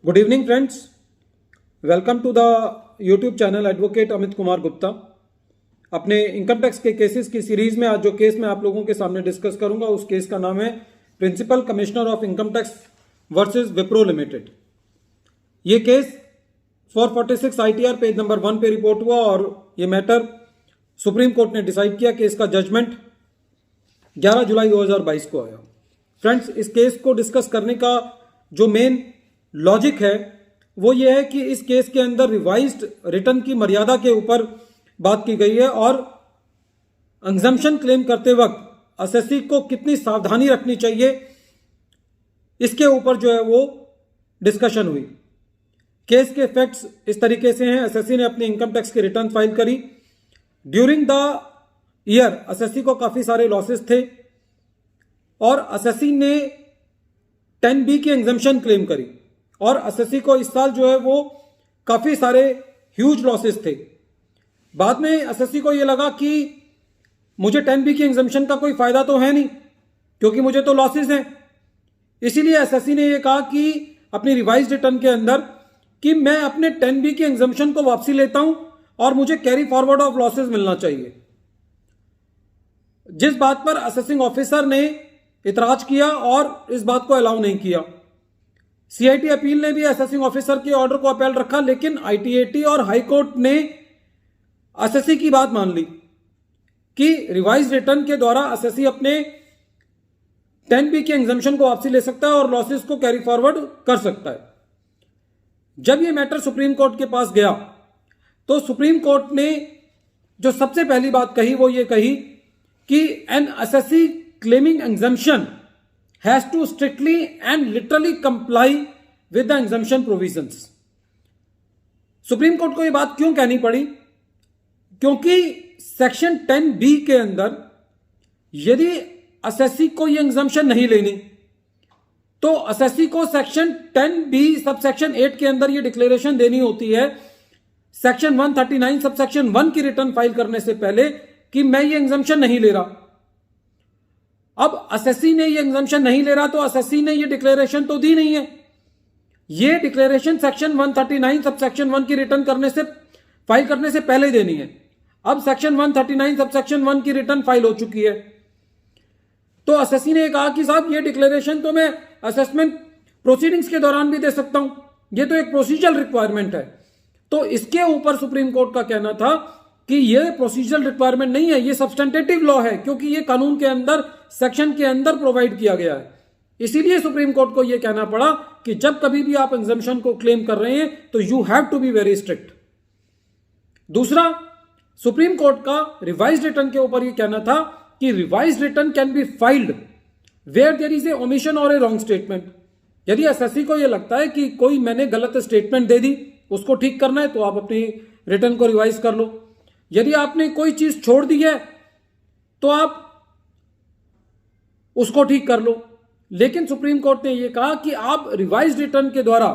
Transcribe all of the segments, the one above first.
Good evening friends, welcome to the YouTube channel advocate Amit Kumar Gupta. अपने income tax के cases की series में आज जो केस मैं आप लोगों के सामने डिस्कस करूंगा उस केस का नाम है principal commissioner of income tax versus Wipro limited. ये केस 446 ITR पेज नंबर 1 पे रिपोर्ट हुआ और ये मैटर सुप्रीम कोर्ट ने डिसाइड किया। केस का जजमेंट 11 जुलाई 2022 को आया। फ्रेंड्स, इस केस को डिस्कस करने का जो मेन लॉजिक है वो ये है कि इस केस के अंदर रिवाइज्ड रिटर्न की मर्यादा के ऊपर बात की गई है और एग्जम्पशन क्लेम करते वक्त असेसी को कितनी सावधानी रखनी चाहिए इसके ऊपर जो है वो डिस्कशन हुई। केस के फैक्ट्स इस तरीके से हैं। असेसी ने अपनी इनकम टैक्स की रिटर्न फाइल करी। ड्यूरिंग द ईयर असेसी को काफी सारे लॉसेस थे और असेसी ने 10B की एग्जम्पशन क्लेम करी और असेसी को इस साल जो है वो काफी सारे ह्यूज लॉसेस थे। बाद में असेसी को ये लगा कि मुझे 10B की एग्जम्पशन का कोई फायदा तो है नहीं क्योंकि मुझे तो लॉसेस हैं। इसीलिए असेसी ने ये कहा कि अपनी रिवाइज्ड रिटर्न के अंदर कि मैं अपने 10B की एग्जम्पशन को वापसी लेता हूं और मुझे कैरी फॉरवर्ड ऑफ लॉसेस मिलना चाहिए। जिस बात पर असेसिंग ऑफिसर ने इतराज किया और इस बात को अलाउ नहीं किया। CIT अपील ने भी असेसिंग ऑफिसर के ऑर्डर को अपील रखा, लेकिन ITAT और हाई कोर्ट ने असेसी की बात मान ली कि रिवाइज रिटर्न के द्वारा असेसी अपने 10B की एग्जम्पशन को वापसी ले सकता है और लॉसेस को कैरी फॉरवर्ड कर सकता है। जब यह मैटर सुप्रीम कोर्ट के पास गया तो सुप्रीम कोर्ट ने जो सबसे पहली बात कही वो ये कही कि N assessee claiming exemption has to strictly and literally comply with the exemption provisions। Supreme court को यह बात क्यों कहनी पड़ी? क्योंकि सेक्शन 10B के अंदर यदि असेसी को यह एग्जम्पशन नहीं लेनी तो असेसी को सेक्शन 10B सबसेक्शन 8 के अंदर यह डिक्लेरेशन देनी होती है सेक्शन 139 सबसेक्शन 1 की रिटर्न फाइल करने से पहले कि मैं ये एग्जम्पशन नहीं ले रहा। अब असेसी ने ये एग्जम्पशन नहीं ले रहा तो असेसी ने ये डिक्लेरेशन तो दी नहीं है। ये डिक्लेरेशन सेक्शन 139 सबसेक्शन 1 की रिटर्न करने से फाइल करने से पहले देनी है। अब सेक्शन 139 सबसेक्शन 1 की रिटर्न फाइल हो चुकी है तो असेसी ने कहा कि साहब ये डिक्लेरेशन तो मैं असेसमेंट प्रोसीडिंग्स के दौरान भी दे सकता हूं, ये तो एक प्रोसीजरल रिक्वायरमेंट है। तो इसके ऊपर सुप्रीम कोर्ट का कहना था कि ये प्रोसीजरल रिक्वायरमेंट नहीं है, ये सब्सटेंटिव लॉ है क्योंकि ये कानून के अंदर सेक्शन के अंदर प्रोवाइड किया गया है। इसीलिए सुप्रीम कोर्ट को यह कहना पड़ा कि जब कभी भी आप एग्जम्पशन को क्लेम कर रहे हैं तो you have to be very strict. दूसरा, सुप्रीम कोर्ट का रिवाइज्ड रिटर्न के ऊपर यह कहना था कि revised return can be filed where there is a omission और ए रॉन्ग स्टेटमेंट। यदि एसएससी को यह लगता है कि कोई मैंने गलत स्टेटमेंट दे दी, उसको ठीक करना है तो आप अपनी रिटर्न को रिवाइज कर लो। यदि आपने कोई चीज छोड़ दी है तो आप उसको ठीक कर लो। लेकिन सुप्रीम कोर्ट ने यह कहा कि आप रिवाइज्ड रिटर्न के द्वारा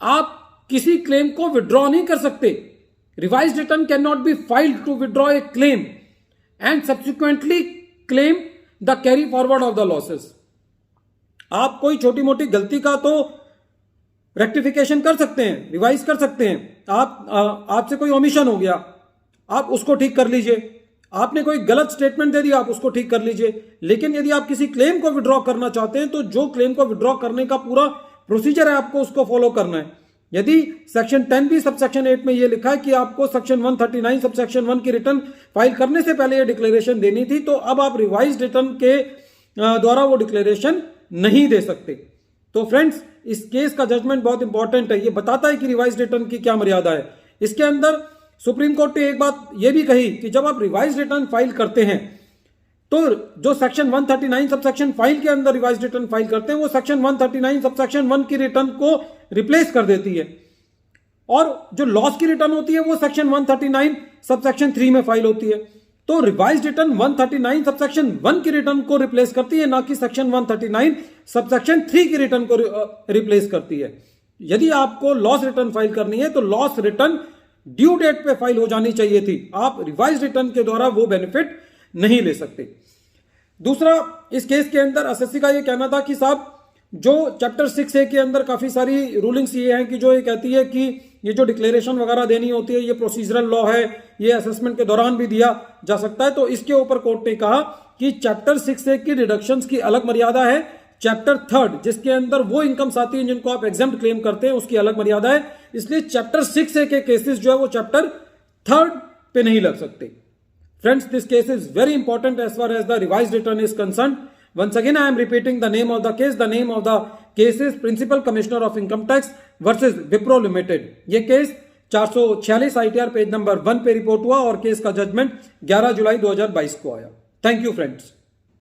आप किसी क्लेम को विड्रॉ नहीं कर सकते। Revised return can not be filed to withdraw a claim and subsequently claim the carry forward of the losses. आप कोई छोटी मोटी गलती का तो रेक्टिफिकेशन कर सकते हैं, रिवाइज कर सकते हैं। आपसे कोई ओमिशन हो गया, आप उसको ठीक कर लीजिए। आपने कोई गलत स्टेटमेंट दे दिया, आप उसको ठीक कर लीजिए। लेकिन यदि आप किसी क्लेम को विड्रॉ करना चाहते हैं तो जो क्लेम को विड्रॉ करने का पूरा प्रोसीजर है आपको उसको फॉलो करना है। यदि सेक्शन 10B सबसेक्शन 8 में यह लिखा है कि आपको सेक्शन 139 सबसेक्शन 1 की रिटर्न फाइल करने से पहले यह डिक्लेरेशन देनी थी, तो अब आप रिवाइज्ड रिटर्न के द्वारा वो डिक्लेरेशन नहीं दे सकते। तो फ्रेंड्स, इस केस का जजमेंट बहुत इंपॉर्टेंट है। यह बताता है कि रिवाइज्ड रिटर्न की क्या मर्यादा है। इसके अंदर सुप्रीम कोर्ट ने एक बात यह भी कही कि जब आप रिवाइज्ड रिटर्न फाइल करते हैं तो जो सेक्शन 139 सबसेक्शन 5 के अंदर रिवाइज्ड रिटर्न फाइल करते हैं वो सेक्शन 139 सबसेक्शन 1 की रिटर्न को रिप्लेस कर देती है और जो लॉस की रिटर्न होती है वो सेक्शन 139 सबसेक्शन 3 में फाइल होती है। तो रिवाइज्ड रिटर्न 139 सबसेक्शन 1 की रिटर्न को रिप्लेस करती है, ना कि सेक्शन 139 सबसेक्शन 3 की रिटर्न को रिप्लेस करती है। यदि आपको लॉस रिटर्न फाइल करनी है तो लॉस रिटर्न ड्यू डेट पे फाइल हो जानी चाहिए थी। आप रिवाइज रिटर्न के द्वारा वो बेनिफिट नहीं ले सकते। दूसरा, इस केस के अंदर असेसी का यह कहना था कि साहब जो चैप्टर 6A के अंदर काफी सारी रूलिंग्स ये हैं कि जो ये कहती है कि ये जो डिक्लेरेशन वगैरह देनी होती है ये प्रोसीजरल लॉ है, ये असेसमेंट के दौरान भी दिया जा सकता है। तो इसके ऊपर कोर्ट ने कहा कि चैप्टर 6A की डिडक्शंस की अलग मर्यादा है, चैप्टर 3 जिसके अंदर वो इनकम्स आती हैं जिनको आप एग्जेम्प्ट क्लेम करते हैं उसकी अलग मर्यादा है, इसलिए चैप्टर 6A के केसेस जो है वो चैप्टर 3 पे नहीं लग सकते। Friends, this case is very important as far as the revised return is concerned. Once again, I am repeating the name of the case. The name of the case is Principal Commissioner of Income Tax versus Wipro Limited. ये case 446 ITR page number 1 पे report हुआ और case का judgment 11 जुलाई 2022 को आया। Thank you friends.